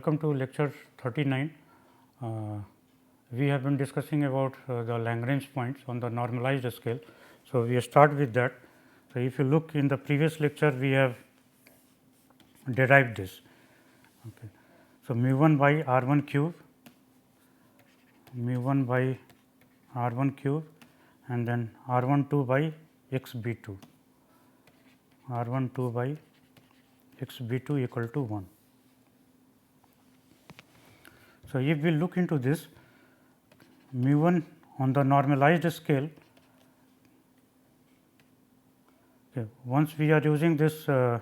welcome to lecture 39. We have been discussing about the Lagrange points on the normalized scale. So, we start with that. So, if you look in the previous lecture, we have derived this. Okay. So, mu 1 by r 1 cube, mu 1 by r 1 cube, and then r 1 2 by x b 2, r 1 2 by x b 2 equal to 1. So, if we look into this, mu 1 on the normalized scale, okay, once we are using this say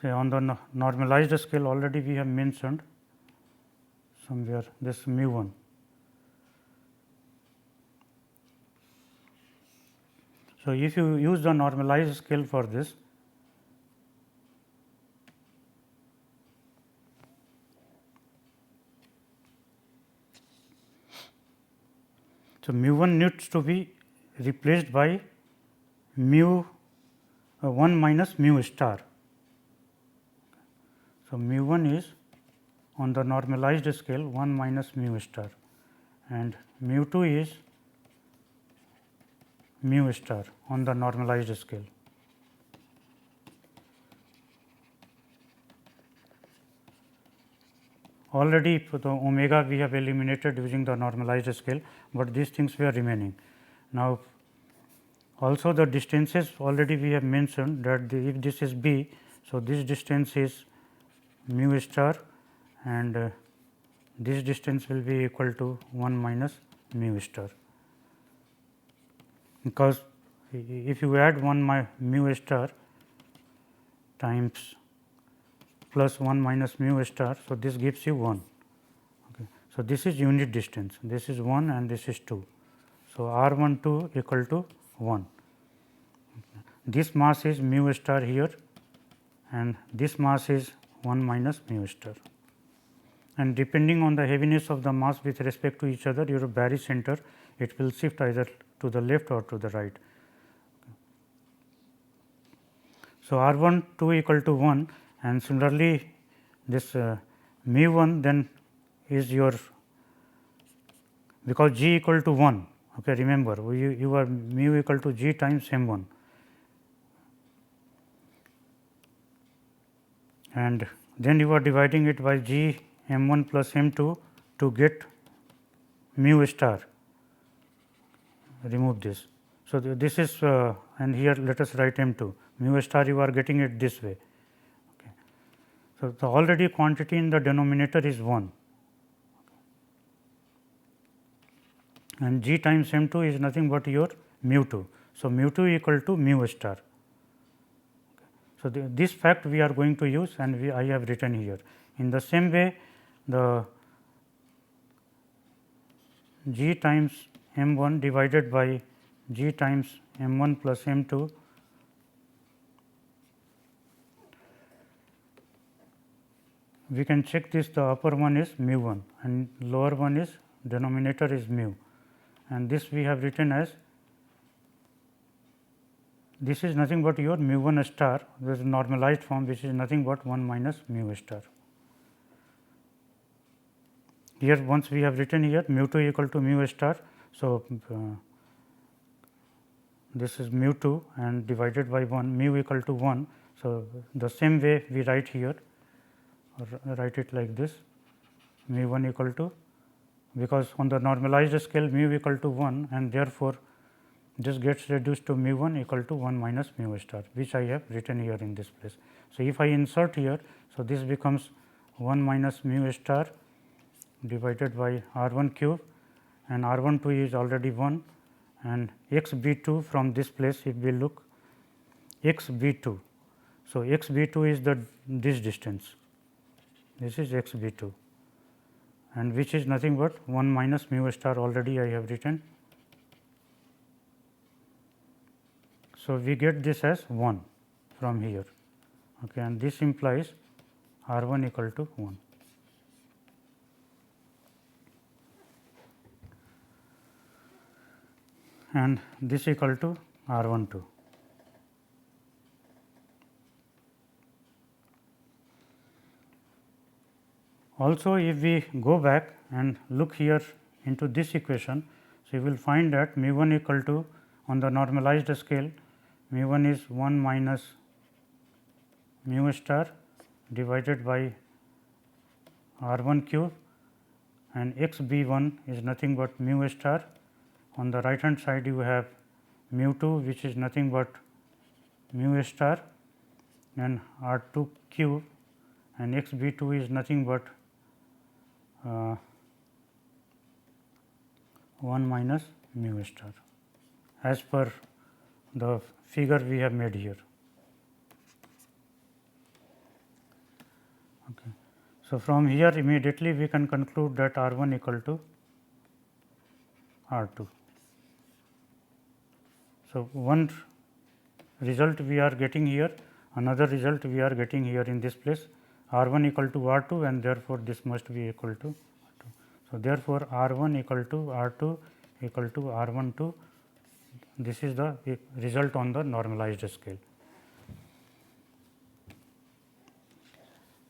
on the normalized scale, already we have mentioned somewhere this mu 1. So, if you use the normalized scale for this, so mu 1 needs to be replaced by mu 1 minus mu star. So, mu 1 is on the normalized scale 1 minus mu star, and mu 2 is mu star on the normalized scale. Already for the omega we have eliminated using the normalized scale, but these things were remaining. Now, also the distances already we have mentioned that if this is b, so this distance is mu star, and this distance will be equal to 1 minus mu star, because if you add 1 mu star times plus 1 minus mu star. So, this gives you 1. Okay. So, this is unit distance, this is 1 and this is 2. So, r 1 2 equal to 1. Okay. This mass is mu star here, and this mass is 1 minus mu star, and depending on the heaviness of the mass with respect to each other, your barycenter it will shift either to the left or to the right. Okay. So, r 1 2 equal to 1, and similarly this mu 1 then is your, because g equal to 1. Okay, remember you are mu equal to g times m 1, and then you are dividing it by g m 1 plus m 2 to get mu star. Remove this. So, this is and here let us write m 2, mu star you are getting it this way. Okay. So, the already quantity in the denominator is 1, and g times m 2 is nothing but your mu 2. So, mu 2 equal to mu star. So, this fact we are going to use, and I have written here. In the same way, the g times m 1 divided by g times m 1 plus m 2 we can check this, the upper one is mu 1 and lower one is denominator is mu, and this we have written as, this is nothing but your mu 1 star, this is normalized form, which is nothing but 1 minus mu star. Here once we have written here mu 2 equal to mu star. So, this is mu 2 and divided by 1, mu equal to 1. So, the same way we write here, or write it like this, mu 1 equal to, because on the normalized scale mu equal to 1, and therefore, this gets reduced to mu 1 equal to 1 minus mu star, which I have written here in this place. So, if I insert here, so this becomes 1 minus mu star divided by r 1 cube, and r 1 2 is already 1, and x b 2 from this place if we look x b 2. So, x b 2 is this distance, this is x b 2, and which is nothing but 1 minus mu star, already I have written. So, we get this as 1 from here, okay, and this implies r 1 equal to 1. And this equal to r 1 2. Also, if we go back and look here into this equation, so you will find that mu 1 equal to, on the normalized scale, mu 1 is 1 minus mu star divided by r 1 cube, and x b 1 is nothing but mu star. On the right hand side you have mu 2, which is nothing but mu star, and r 2 cube, and x b 2 is nothing but 1 minus mu star, as per the figure we have made here. Okay. So, from here immediately we can conclude that r 1 equal to r 2. So, one result we are getting here, another result we are getting here in this place, r 1 equal to r 2, and therefore, this must be equal to r 2. So, therefore, r 1 equal to r 2 equal to r 1 2. This is the result on the normalized scale.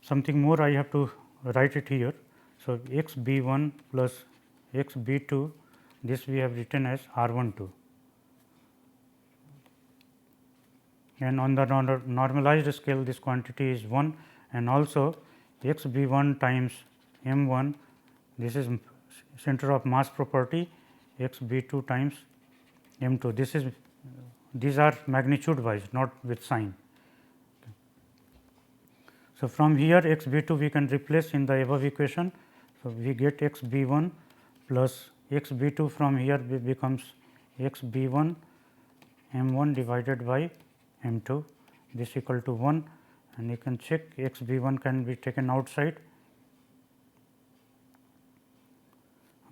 Something more I have to write it here. So, x b 1 plus x b 2, this we have written as r 1 2, and on the normalized scale this quantity is 1, and also x b 1 times m 1, this is center of mass property, x b 2 times m 2, this is, these are magnitude wise, not with sign. So, from here x b 2 we can replace in the above equation. So, we get x b 1 plus x b 2, from here becomes x b 1 m 1 divided by m 2, this equal to 1, and you can check x b 1 can be taken outside.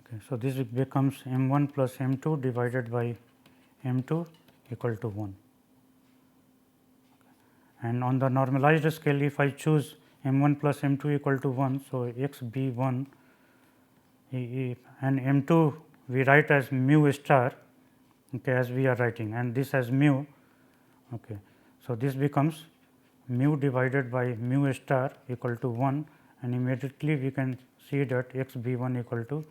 Okay. So, this becomes m 1 plus m 2 divided by m 2 equal to 1. And on the normalized scale, if I choose m 1 plus m 2 equal to 1. So, x b 1 and m 2 we write as mu star, okay, as we are writing, and this as mu. Okay. So, this becomes mu divided by mu star equal to 1, and immediately we can see that x b 1 equal to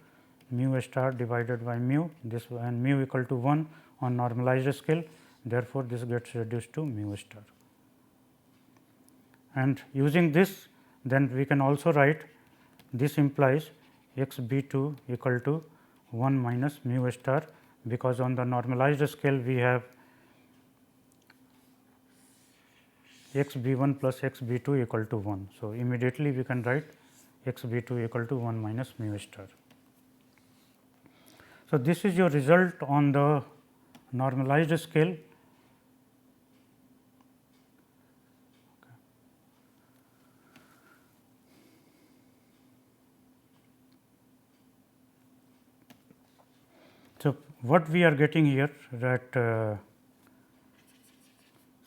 mu star divided by mu, this, and mu equal to 1 on normalized scale. Therefore, this gets reduced to mu star. And using this, then we can also write, this implies x b 2 equal to 1 minus mu star, because on the normalized scale we have x b 1 plus x b 2 equal to 1. So, immediately we can write x b 2 equal to 1 minus mu star. So, this is your result on the normalized scale. So, what we are getting here that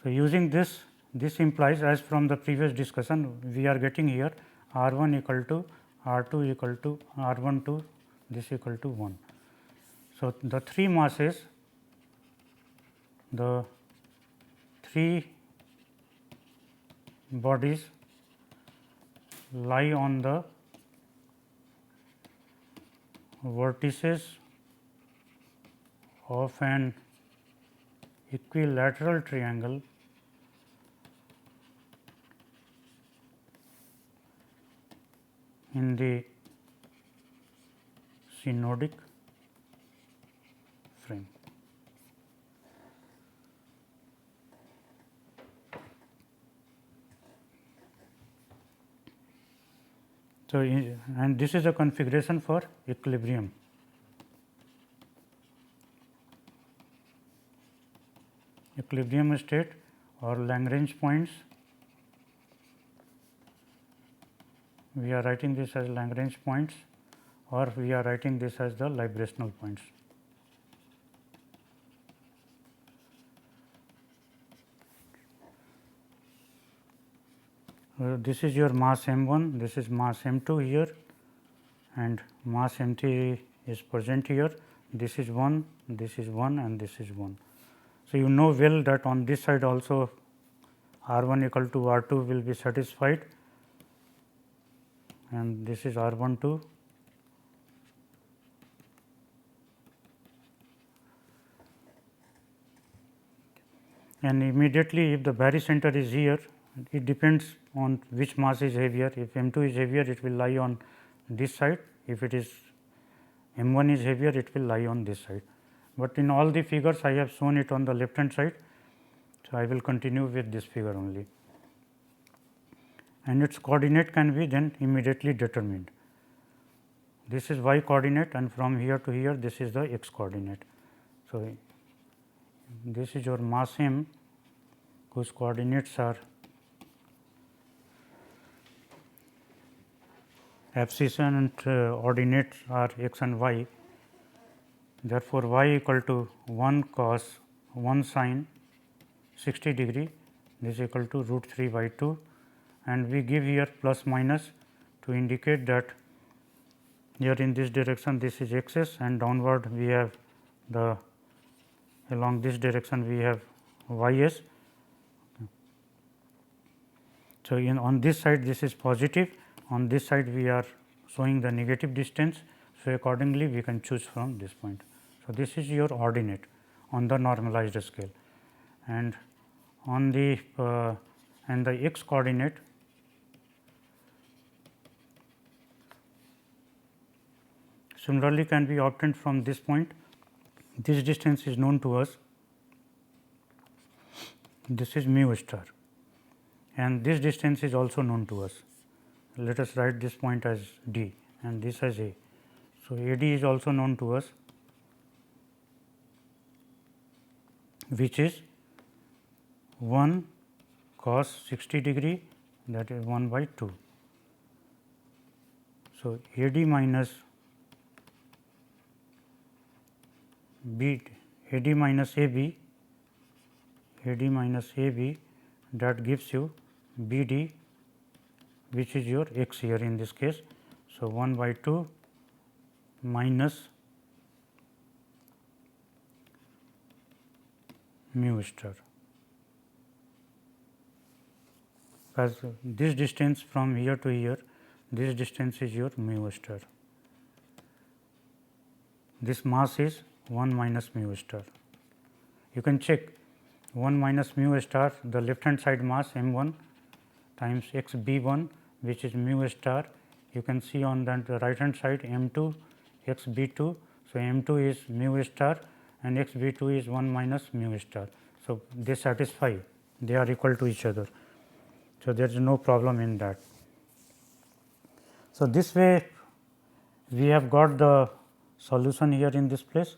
so using this implies, as from the previous discussion, we are getting here r 1 equal to r 2 equal to r 1 2, this equal to 1. So, the three masses, the three bodies lie on the vertices of an equilateral triangle in the synodic frame. So, and this is a configuration for equilibrium. Equilibrium state or Lagrange points, we are writing this as Lagrange points, or we are writing this as the librational points. This is your mass m 1, this is mass m 2 here, and mass m 3 is present here. This is 1, this is 1, and this is 1. So, you know well that on this side also r 1 equal to r 2 will be satisfied, and this is R12, and immediately if the barycenter is here, it depends on which mass is heavier. If M2 is heavier, it will lie on this side. If it is M1 is heavier, it will lie on this side. But in all the figures, I have shown it on the left hand side. So, I will continue with this figure only, and its coordinate can be then immediately determined. This is y coordinate, and from here to here this is the x coordinate. So, this is your mass m whose coordinates are abscission and ordinates are x and y. Therefore, y equal to 1 cos 1 sin 60 degree, this is equal to root 3 by 2, and we give here plus minus to indicate that here in this direction this is x s, and downward we have the along this direction we have y s. So, in on this side this is positive, on this side we are showing the negative distance. So, accordingly we can choose from this point. So, this is your ordinate on the normalized scale, and on the x coordinate, similarly can be obtained from this point. This distance is known to us, this is mu star, and this distance is also known to us. Let us write this point as d and this as a. So, AD is also known to us, which is 1 cos 60 degree, that is 1 by 2. So, AD minus B, AD minus AB, AD minus AB, that gives you BD, which is your x here in this case. So, 1 by 2 minus mu star, because this distance from here to here, this distance is your mu star. This mass is 1 minus mu star. You can check 1 minus mu star, the left hand side mass m 1 times x b 1, which is mu star. You can see on the right hand side m 2 x b 2. So, m 2 is mu star and x b 2 is 1 minus mu star. So, they satisfy, they are equal to each other. So, there is no problem in that. So, this way we have got the solution here in this place.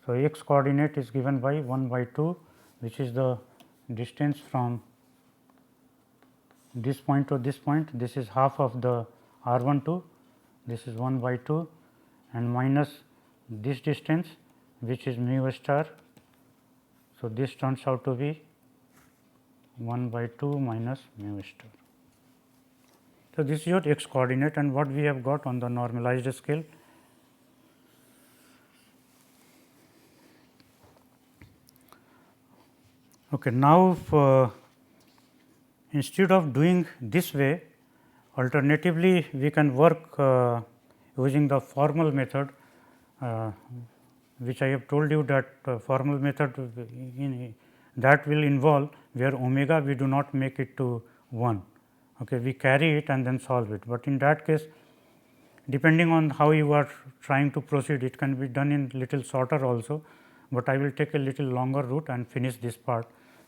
So, x coordinate is given by 1 by 2, which is the distance from this point to this point. This is half of the r 1 2, this is 1 by 2, and minus this distance, which is mu star. So, this turns out to be 1 by 2 minus mu star. So, this is your x coordinate, and what we have got on the normalized scale. Okay, now, instead of doing this way, alternatively we can work using the formal method, which I have told you that formal method that will involve where omega we do not make it to 1. Okay, we carry it and then solve it, but in that case, depending on how you are trying to proceed, it can be done in little shorter also, but I will take a little longer route and finish this part,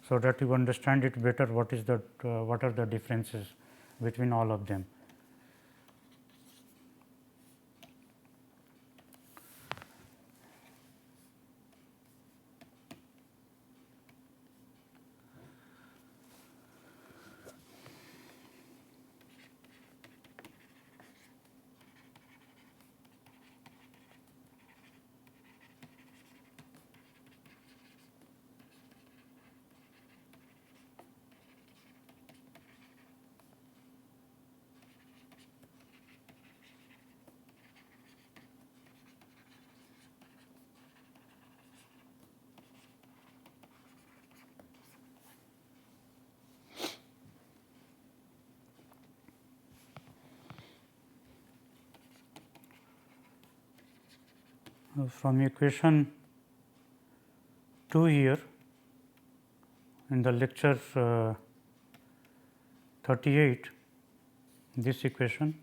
so that you understand it better what is the what are the differences between all of them. From equation 2 here in the lecture 38, this equation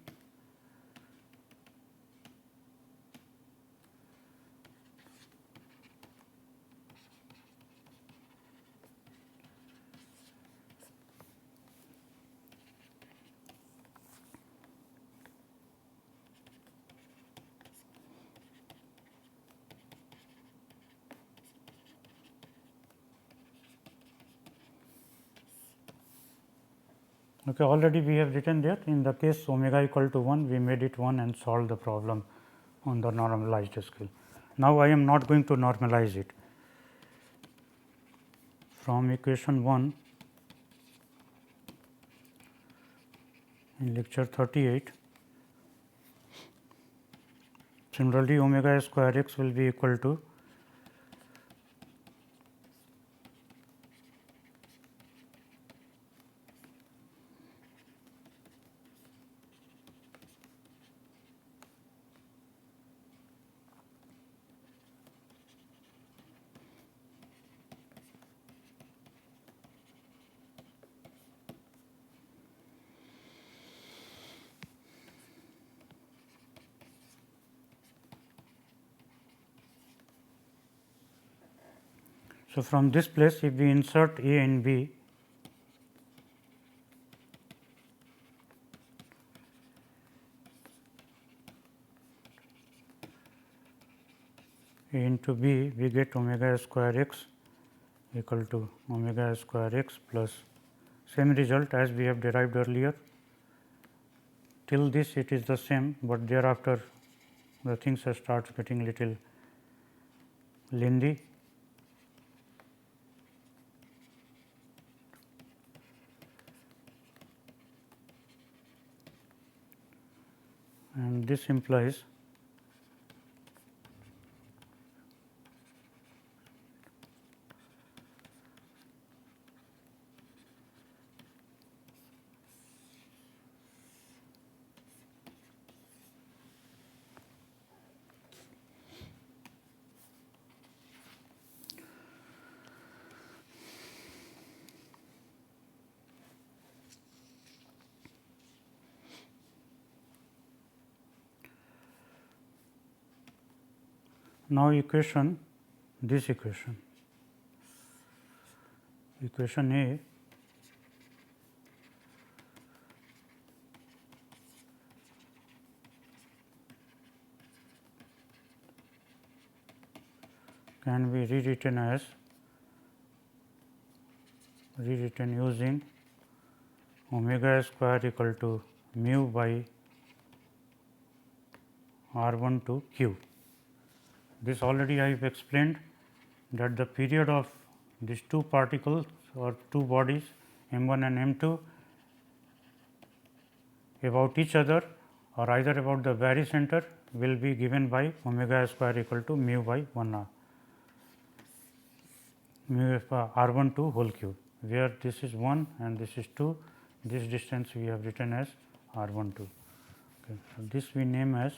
okay, already we have written that in the case omega equal to 1 we made it 1 and solved the problem on the normalized scale. Now, I am not going to normalize it. From equation 1 in lecture 38, similarly omega square x will be equal to so from this place if we insert a and b, a into b, we get omega square x equal to omega square x plus same result as we have derived earlier. Till this it is the same, but thereafter the things starts getting little lengthy. And this implies now equation this equation A can be rewritten using omega square equal to mu by r1 to q. This already I have explained that the period of these two particles or two bodies m1 and m2 about each other or either about the barycenter will be given by omega square equal to mu by 1 r mu of r1 to whole cube, where this is 1 and this is 2, this distance we have written as r1 2. Okay. So, this we name as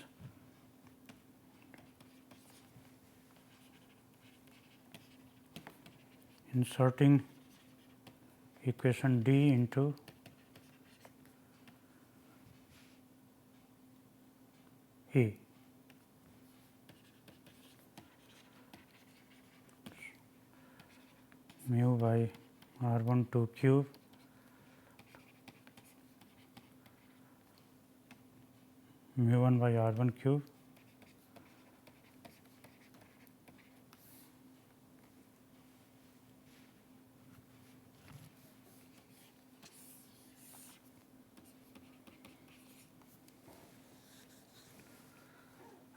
inserting equation D into A. Mu by r1 2 cube mu 1 by r1 cube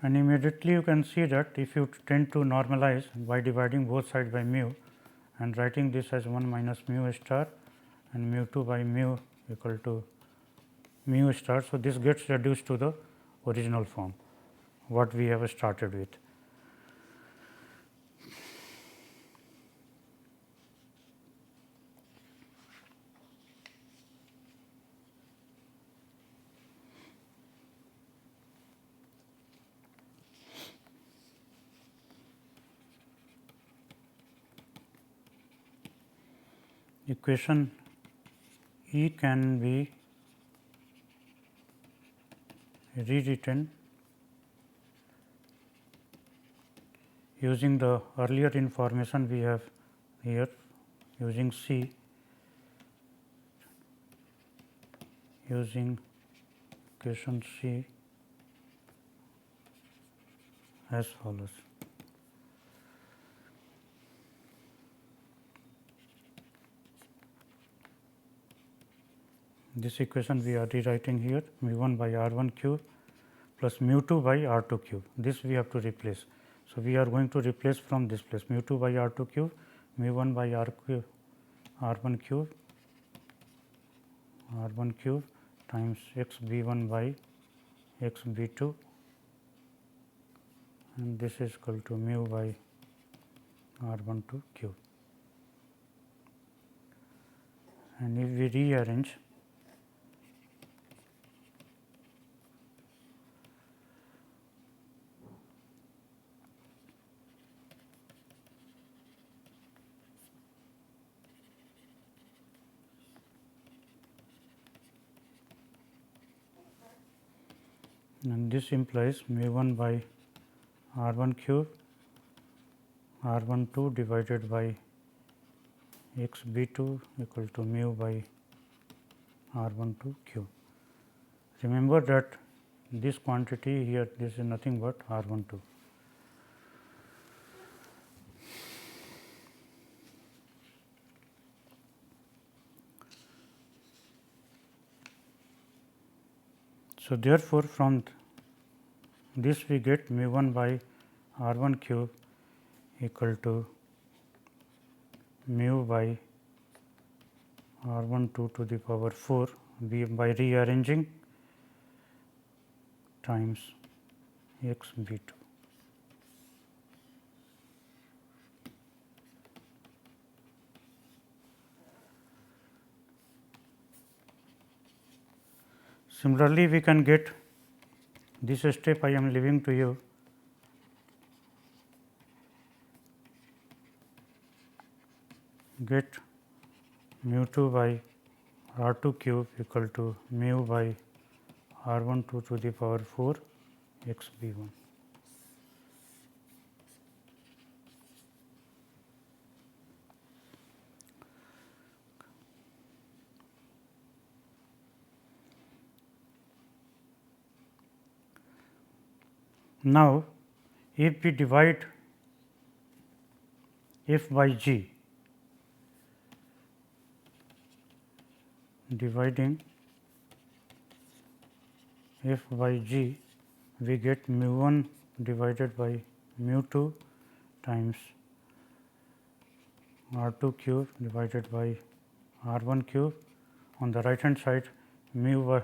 and immediately you can see that if you tend to normalize by dividing both sides by mu and writing this as 1 minus mu star and mu 2 by mu equal to mu star. So, this gets reduced to the original form what we have started with. equation E can be rewritten using the earlier information we have here, using C, using equation C as follows. This equation we are rewriting here, mu 1 by r 1 cube plus mu 2 by r 2 cube. This we have to replace. So, we are going to replace from this place, mu 2 by r 2 cube, mu 1 by r 1 cube times x b 1 by x b 2, and this is equal to mu by r 1 2 cube. And if we rearrange, and this implies mu 1 by r 1 cube r 1 2 divided by x b 2 equal to mu by r 1 2 cube. Remember that this quantity here, this is nothing but r 1 2. So, therefore, from this we get mu 1 by r 1 cube equal to mu by r 1 2 to the power 4 by rearranging times x b 2. Similarly, we can get this step I am leaving to you. Get mu 2 by r 2 cube equal to mu by r 1 2 to the power 4 x b 1. Now, if we divide f by g, dividing f by g, we get mu 1 divided by mu 2 times r 2 cube divided by r 1 cube. On the right hand side, mu by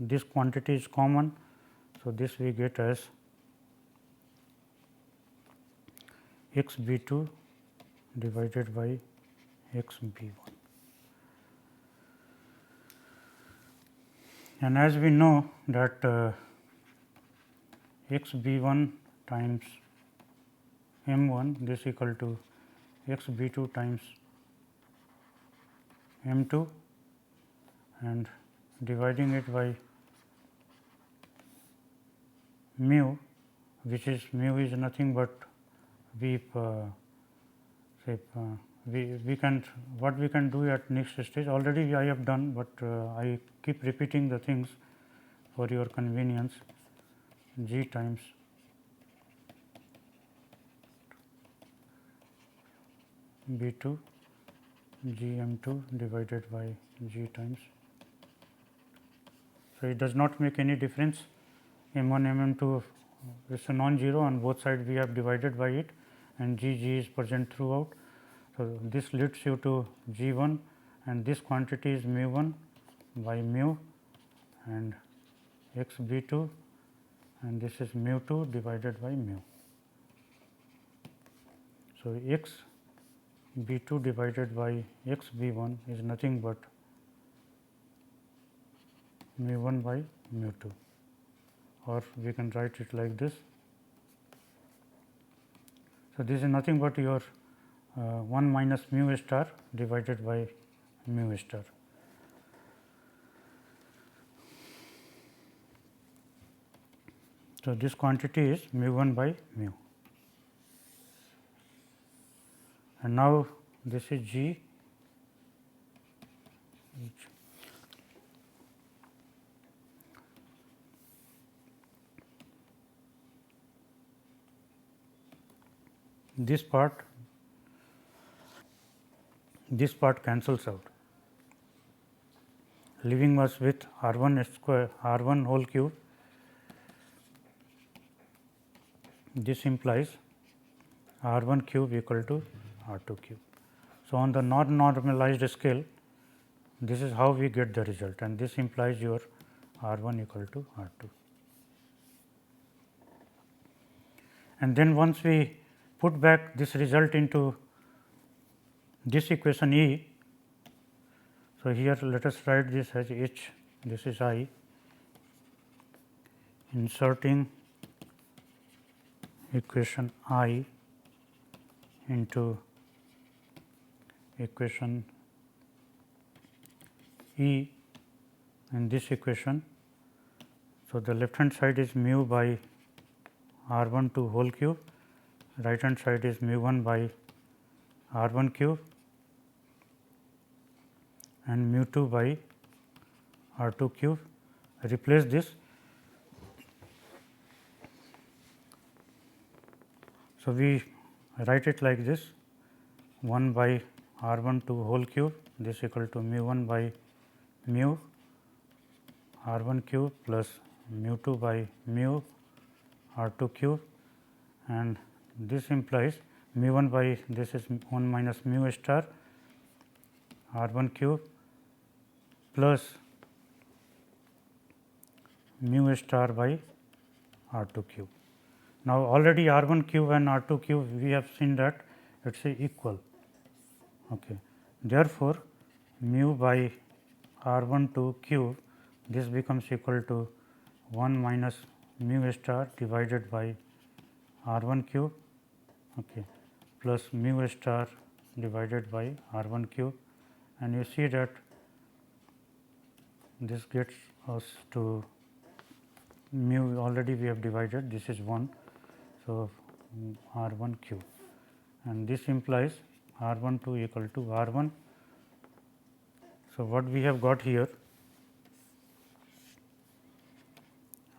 this quantity is common. So, this we get as x b 2 divided by x b 1. And as we know that x b 1 times m 1, this equal to x b 2 times m 2, and dividing it by mu, which is mu is nothing but we can, what we can do at next stage already I have done, but I keep repeating the things for your convenience. G times B 2 G m 2 divided by G times. So, it does not make any difference, m 1 m 2 is a non-zero, on both sides we have divided by it, and G is present throughout. So, this leads you to G 1, and this quantity is mu 1 by mu and x b 2, and this is mu 2 divided by mu. So, x b 2 divided by x b 1 is nothing but mu 1 by mu 2, or we can write it like this. So, this is nothing but your 1 minus mu star divided by mu star. So, this quantity is mu 1 by mu, and now this is G this part cancels out, leaving us with r 1 square r 1 whole cube. This implies r 1 cube equal to r 2 cube. So, on the non normalized scale, this is how we get the result, and this implies your r 1 equal to r 2. And then once we put back this result into this equation E. So, here let us write this as H, this is I, inserting equation I into equation E in this equation. So, the left hand side is mu by r 1 2 whole cube, right hand side is mu 1 by r 1 cube and mu 2 by r 2 cube. Replace this. So, we write it like this, 1 by r 1 2 whole cube, this equal to mu 1 by mu r 1 cube plus mu 2 by mu r 2 cube, and this implies mu 1 by this is 1 minus mu star r 1 cube plus mu star by r 2 cube. Now, already r 1 cube and r 2 cube we have seen that it is equal. Okay. Therefore, mu by r 1 2 cube, this becomes equal to 1 minus mu star divided by r 1 cube, okay, plus mu star divided by r 1 cube, and you see that this gets us to mu already we have divided, this is 1. So, r 1 cube, and this implies r 1 2 equal to r 1. So, what we have got here,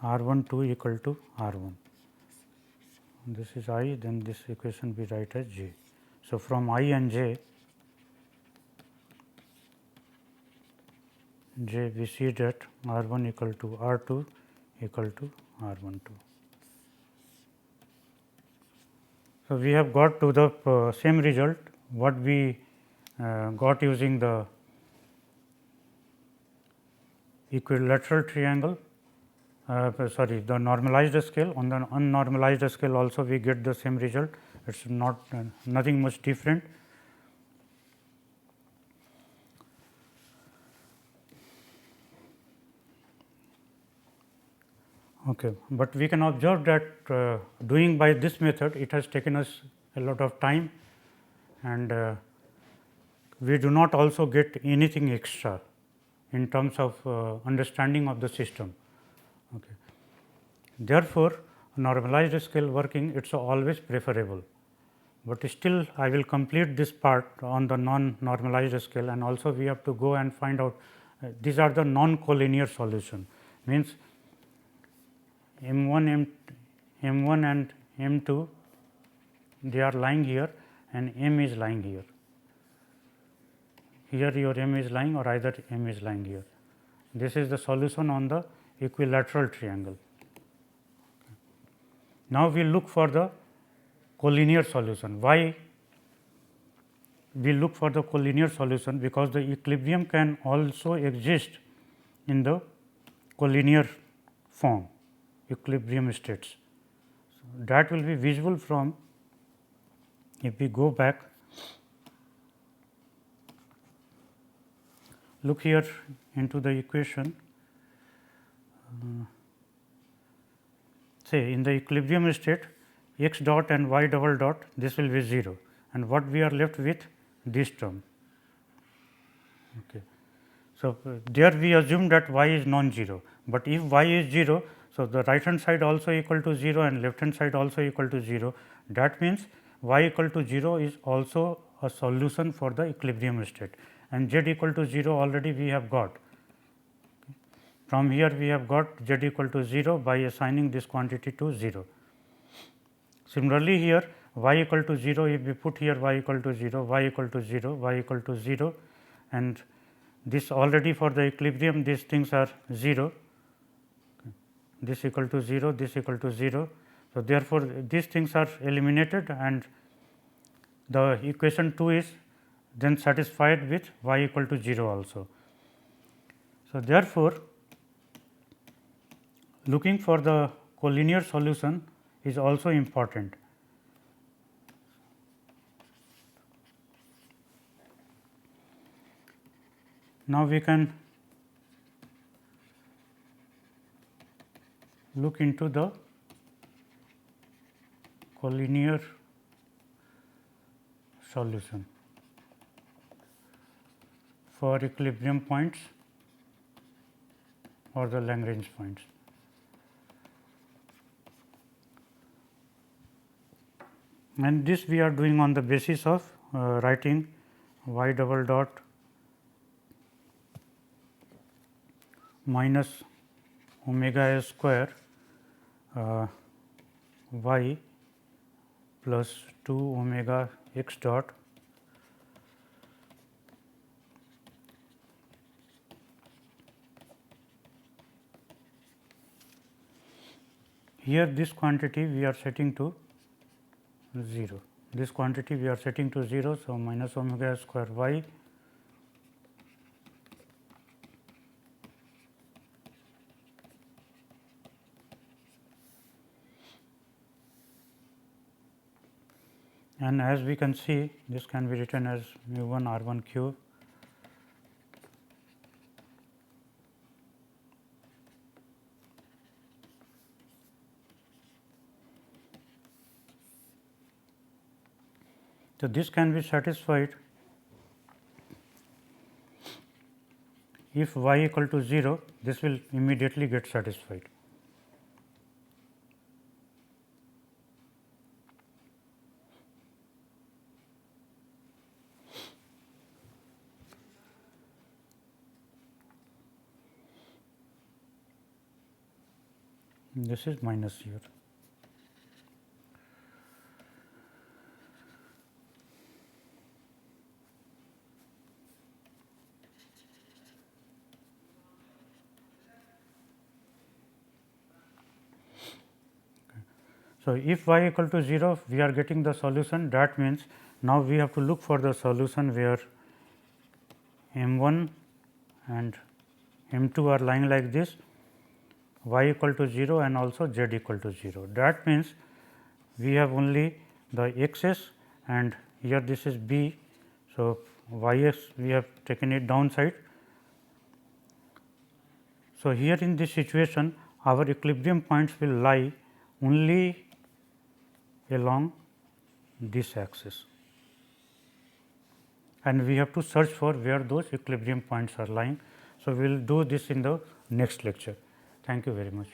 r 1 2 equal to r 1, this is I, then this equation we write as j. So, from I and j we see that r 1 equal to r 2 equal to r 1 2. So, we have got to the same result what we got using the equilateral triangle, sorry, the normalized scale. On the unnormalized scale also we get the same result, it is not nothing much different. Okay. But we can observe that doing by this method it has taken us a lot of time, and we do not also get anything extra in terms of understanding of the system. Okay. Therefore, normalized scale working it is always preferable, but still I will complete this part on the non normalized scale, and also we have to go and find out these are the non collinear solution, means M1 and M2 they are lying here and M is lying here. Here your M is lying or either M is lying here. This is the solution on the equilateral triangle. Now, we look for the collinear solution. Why we look for the collinear solution? Because the equilibrium can also exist in the collinear form, equilibrium states. So, that will be visible from, if we go back, look here into the equation, say in the equilibrium state x dot and y double dot, this will be 0, and what we are left with, this term. Okay. So, there we assume that y is non-zero, but if y is 0, so the right hand side also equal to 0 and left hand side also equal to 0. That means, y equal to 0 is also a solution for the equilibrium state, and z equal to 0 already we have got. From here we have got z equal to 0 by assigning this quantity to 0. Similarly, here y equal to 0, if we put here y equal to 0, y equal to 0, y equal to 0, and this already for the equilibrium these things are 0, this equal to 0, this equal to 0. So, therefore, these things are eliminated and the equation 2 is then satisfied with y equal to 0 also. So, therefore, looking for the collinear solution is also important. Now, we can look into the collinear solution for equilibrium points or the Lagrange points. And this we are doing on the basis of writing y double dot minus omega s square y plus 2 omega x dot here this quantity we are setting to 0, this quantity we are setting to 0. So, minus omega s square y and as we can see this can be written as mu 1 r 1 cube So, this can be satisfied if y equal to 0, this will immediately get satisfied. This is minus here. So, if y equal to 0, we are getting the solution. That means, now we have to look for the solution where m 1 and m 2 are lying like this, y equal to 0 and also z equal to 0. That means, we have only the x s and here this is b. So, y s we have taken it downside. So, here in this situation our equilibrium points will lie only along this axis and we have to search for where those equilibrium points are lying. So, we will do this in the next lecture. Thank you very much.